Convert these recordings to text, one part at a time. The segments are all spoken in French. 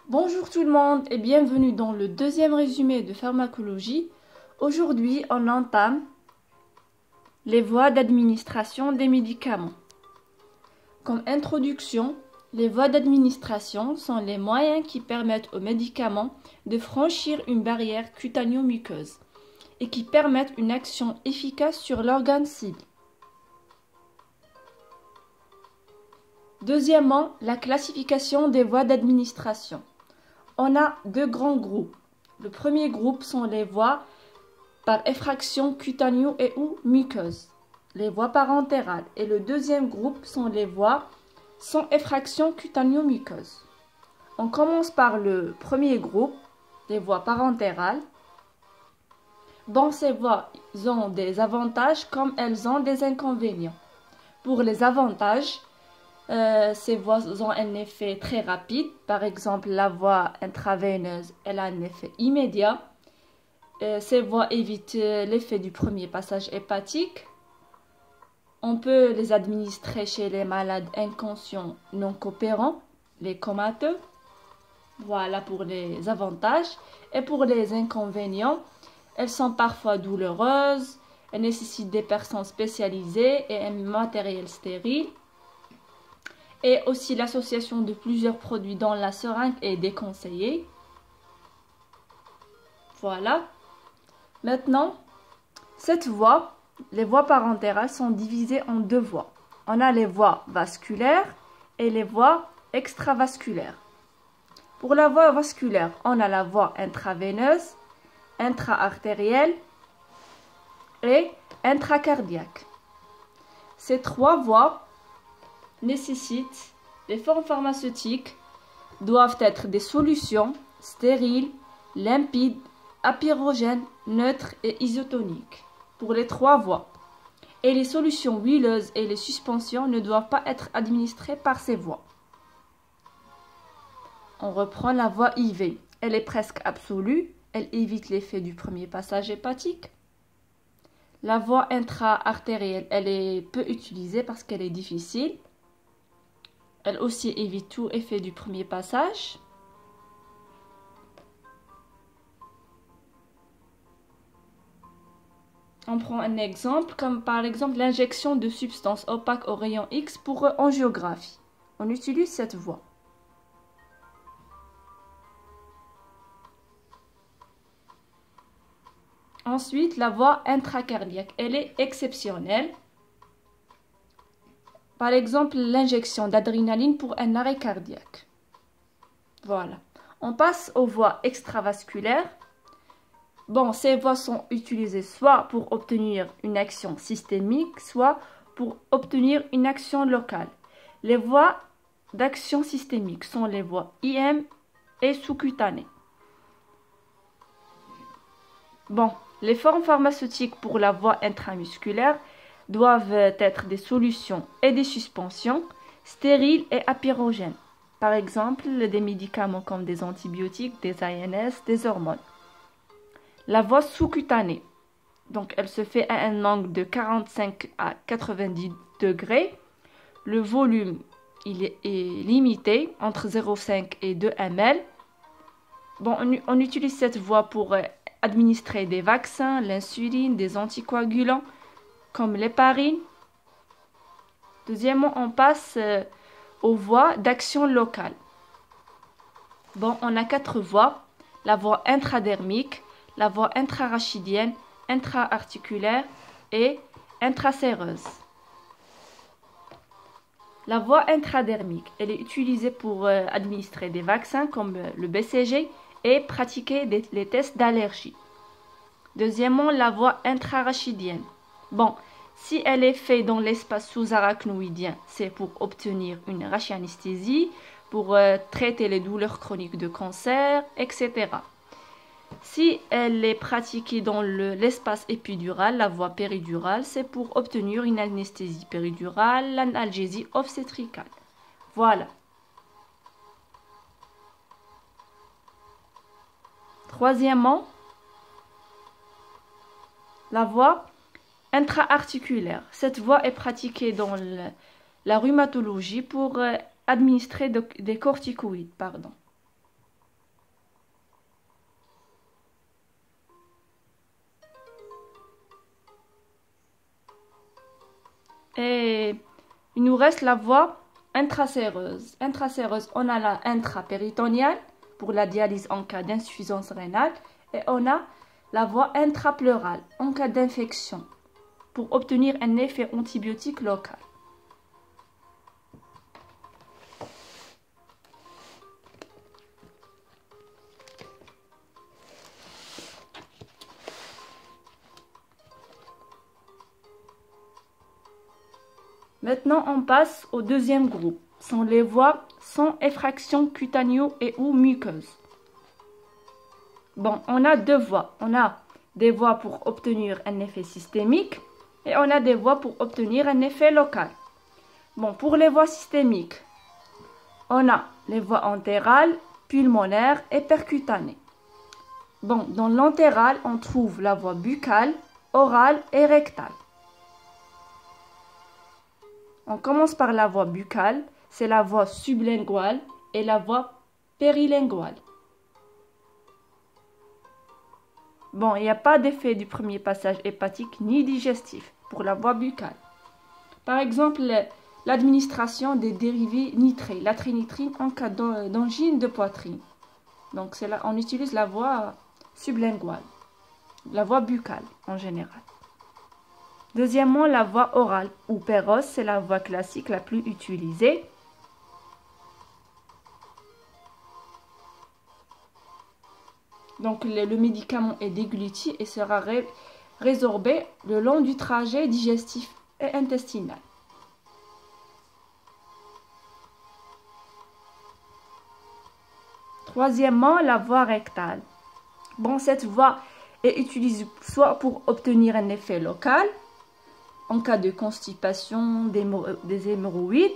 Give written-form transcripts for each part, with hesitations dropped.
Bonjour tout le monde et bienvenue dans le deuxième résumé de pharmacologie. Aujourd'hui, on entame les voies d'administration des médicaments. Comme introduction, les voies d'administration sont les moyens qui permettent aux médicaments de franchir une barrière cutanéo-muqueuse et qui permettent une action efficace sur l'organe cible. Deuxièmement, la classification des voies d'administration. On a deux grands groupes. Le premier groupe sont les voies par effraction cutaneo et ou muqueuse, les voies parentérales. Et le deuxième groupe sont les voies sans effraction cutaneo-muqueuse. On commence par le premier groupe, les voies parentérales. Bon, ces voies ont des avantages comme elles ont des inconvénients. Pour les avantages, ces voies ont un effet très rapide. Par exemple, la voie intraveineuse, elle a un effet immédiat. Ces voies évitent l'effet du premier passage hépatique. On peut les administrer chez les malades inconscients non coopérants, les comateux. Voilà pour les avantages. Et pour les inconvénients, elles sont parfois douloureuses, elles nécessitent des personnes spécialisées et un matériel stérile. Et aussi l'association de plusieurs produits dans la seringue est déconseillée. Voilà. Maintenant, cette voie, les voies parentérales sont divisées en deux voies. On a les voies vasculaires et les voies extravasculaires. Pour la voie vasculaire, on a la voie intraveineuse, intra-artérielle et intracardiaque. Ces trois voies nécessitent, les formes pharmaceutiques doivent être des solutions stériles, limpides, apyrogènes, neutres et isotoniques pour les trois voies. Et les solutions huileuses et les suspensions ne doivent pas être administrées par ces voies. On reprend la voie IV. Elle est presque absolue. Elle évite l'effet du premier passage hépatique. La voie intra-artérielle, elle est peu utilisée parce qu'elle est difficile. Elle aussi évite tout effet du premier passage. On prend un exemple, comme par exemple l'injection de substances opaques au rayon X pour angiographie. On utilise cette voie. Ensuite, la voie intracardiaque, elle est exceptionnelle. Par exemple, l'injection d'adrénaline pour un arrêt cardiaque. Voilà. On passe aux voies extravasculaires. Bon, ces voies sont utilisées soit pour obtenir une action systémique, soit pour obtenir une action locale. Les voies d'action systémique sont les voies IM et sous-cutanées. Bon, les formes pharmaceutiques pour la voie intramusculaire doivent être des solutions et des suspensions stériles et apyrogènes. Par exemple, des médicaments comme des antibiotiques, des ANS, des hormones. La voie sous-cutanée, donc elle se fait à un angle de 45 à 90 degrés. Le volume il est limité entre 0,5 et 2 ml. Bon, on utilise cette voie pour administrer des vaccins, l'insuline, des anticoagulants comme l'héparine. Deuxièmement, on passe aux voies d'action locale. Bon, on a quatre voies. La voie intradermique, la voie intrarachidienne, intra-articulaire et intracéreuse. La voie intradermique, elle est utilisée pour administrer des vaccins comme le BCG et pratiquer les tests d'allergie. Deuxièmement, la voie intrarachidienne. Bon, si elle est faite dans l'espace sous-arachnoïdien, c'est pour obtenir une rachianesthésie, pour traiter les douleurs chroniques de cancer, etc. Si elle est pratiquée dans l'espace épidural, la voie péridurale, c'est pour obtenir une anesthésie péridurale, l'analgésie obstétricale. Voilà. Troisièmement, la voie intra-articulaire. Cette voie est pratiquée dans la rhumatologie pour administrer des corticoïdes. Et il nous reste la voie intraséreuse. Intraséreuse, on a la intrapéritonéale pour la dialyse en cas d'insuffisance rénale. Et on a la voie intrapleurale en cas d'infection pour obtenir un effet antibiotique local. Maintenant, on passe au deuxième groupe. Ce sont les voies sans effraction cutanée et ou muqueuse. Bon, on a deux voies. On a des voies pour obtenir un effet systémique et on a des voies pour obtenir un effet local. Bon, pour les voies systémiques, on a les voies entérales, pulmonaires et percutanées. Bon, dans l'entérale, on trouve la voie buccale, orale et rectale. On commence par la voie buccale, c'est la voie sublinguale et la voie périlinguale. Bon, il n'y a pas d'effet du premier passage hépatique ni digestif pour la voie buccale. Par exemple, l'administration des dérivés nitrés, la trinitrine en cas d'angine de poitrine. Donc, là, on utilise la voie sublinguale, la voie buccale en général. Deuxièmement, la voie orale ou péros, c'est la voie classique la plus utilisée. Donc, le médicament est dégluti et sera résorbé le long du trajet digestif et intestinal. Troisièmement, la voie rectale. Bon, cette voie est utilisée soit pour obtenir un effet local, en cas de constipation, des hémorroïdes,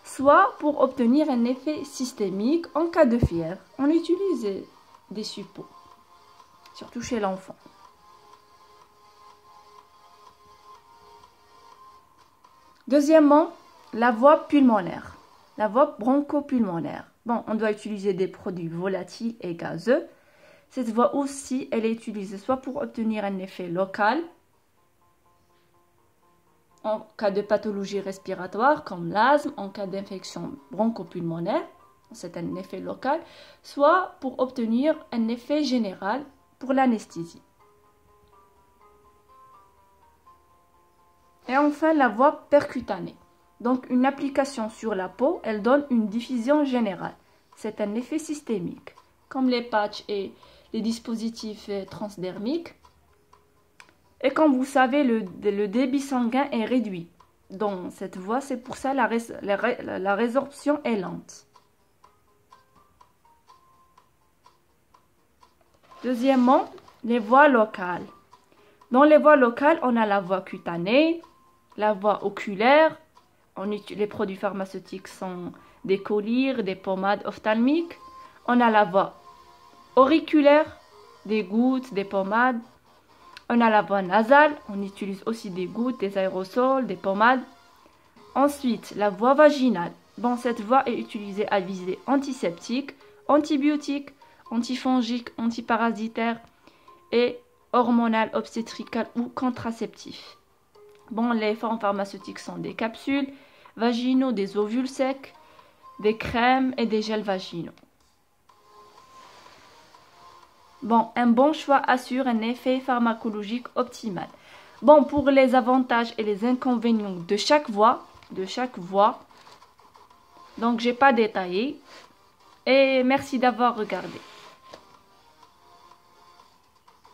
soit pour obtenir un effet systémique en cas de fièvre. On utilise des suppos, surtout chez l'enfant. Deuxièmement, la voie pulmonaire, la voie bronchopulmonaire. Bon, on doit utiliser des produits volatiles et gazeux. Cette voie aussi, elle est utilisée soit pour obtenir un effet local, en cas de pathologie respiratoire comme l'asthme, en cas d'infection bronchopulmonaire, c'est un effet local, soit pour obtenir un effet général pour l'anesthésie. Et enfin, la voie percutanée. Donc, une application sur la peau, elle donne une diffusion générale. C'est un effet systémique, comme les patchs et les dispositifs transdermiques. Et comme vous savez, le débit sanguin est réduit. Dans cette voie, c'est pour ça la résorption est lente. Deuxièmement, les voies locales. Dans les voies locales, on a la voie cutanée, la voie oculaire. Les produits pharmaceutiques sont des collyres, des pommades ophtalmiques. On a la voie auriculaire, des gouttes, des pommades. On a la voie nasale, on utilise aussi des gouttes, des aérosols, des pommades. Ensuite, la voie vaginale. Bon, cette voie est utilisée à visée antiseptique, antibiotique, antifongique, antiparasitaire et hormonale, obstétricale ou contraceptif. Bon, les formes pharmaceutiques sont des capsules vaginaux, des ovules secs, des crèmes et des gels vaginaux. Bon, un bon choix assure un effet pharmacologique optimal. Bon, pour les avantages et les inconvénients de chaque voie, donc j'ai pas détaillé. Et merci d'avoir regardé.